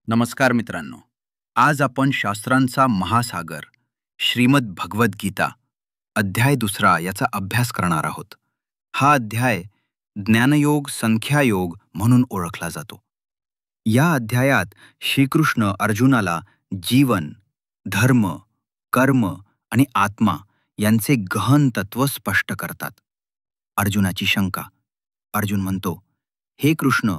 नमस्कार मित्रांनो. आज आपण शास्त्रांचा महासागर श्रीमद भगवद्गीता अध्याय 2 याचा अभ्यास करणार आहोत. हा अध्याय ज्ञानयोग संख्यायोग म्हणून ओळखला जातो. या अध्यायात श्रीकृष्ण अर्जुनाला जीवन, धर्म, कर्म आणि आत्मा यांचे गहन तत्व स्पष्ट करतात. अर्जुनाची शंका. अर्जुन म्हणतो, हे कृष्ण,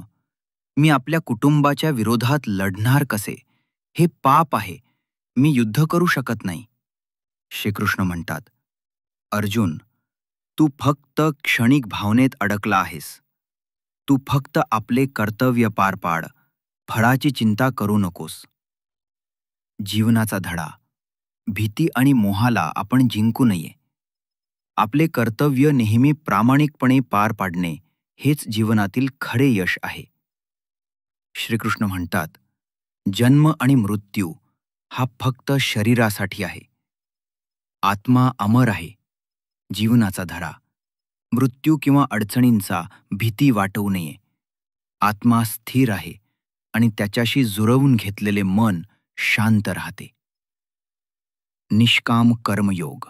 मी आपल्या कुटुंबाच्या विरोधात लढणार कसे? हे पाप आहे. मी युद्ध करू शकत नाही. श्रीकृष्ण म्हणतात, अर्जुन, तू फक्त क्षणिक भावनेत अडकला आहेस. तू फक्त आपले कर्तव्य पार पाड. फळाची चिंता करू नकोस. जीवनाचा धडा. भीती आणि मोहाला आपण जिंकू नये. आपले कर्तव्य नेहमी प्रामाणिकपणे पार पाडणे हेच जीवनातील खरे यश आहे. श्रीकृष्ण म्हणतात, जन्म आणि मृत्यू हा फक्त शरीरासाठी आहे. आत्मा अमर आहे. जीवनाचा धडा. मृत्यू किंवा अडचणींचा भीती वाटवू नये. आत्मा स्थिर आहे आणि त्याच्याशी जुळवून घेतलेले मन शांत राहते. निष्काम कर्मयोग.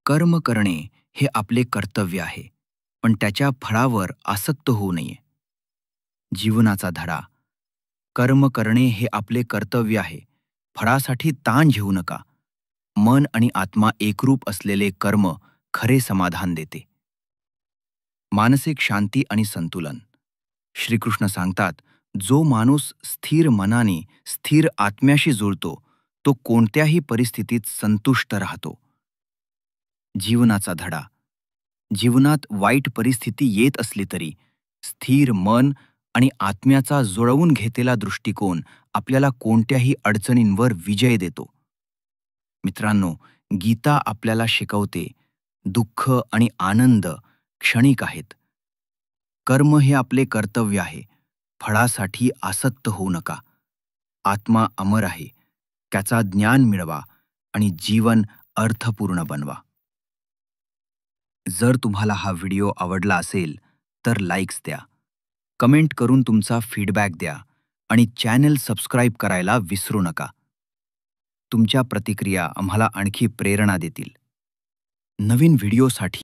कर्म करणे हे आपले कर्तव्य आहे, पण त्याच्या फळावर आसक्त होऊ नये. जीवनाचा धडा. कर्म करणे हे आपले कर्तव्य आहे. फळासाठी ताण घेऊ नका. मन आणि आत्मा एकरूप असलेले कर्म खरे समाधान देते. मानसिक शांती आणि संतुलन. श्रीकृष्ण सांगतात, जो माणूस स्थिर मनाने स्थिर आत्म्याशी जुळतो तो कोणत्याही परिस्थितीत संतुष्ट राहतो. जीवनाचा धडा. जीवनात वाईट परिस्थिती येत असली तरी स्थिर मन आणि आत्म्याचा जुळवून घेतलेला दृष्टिकोन आपल्याला कोणत्याही अडचणींवर विजय देतो. मित्रांनो, गीता आपल्याला शिकवते, दुःख आणि आनंद क्षणिक आहेत. कर्म हे आपले कर्तव्य आहे. फळासाठी आसक्त होऊ नका. आत्मा अमर आहे. त्याचा ज्ञान मिळवा आणि जीवन अर्थपूर्ण बनवा. जर तुम्हाला हा व्हिडिओ आवडला असेल तर लाईक्स द्या, कमेंट करून तुमचा फीडबॅक द्या आणि चॅनल सबस्क्राईब करायला विसरू नका. तुमच्या प्रतिक्रिया आम्हाला आणखी प्रेरणा देतील. नवीन व्हिडिओसाठी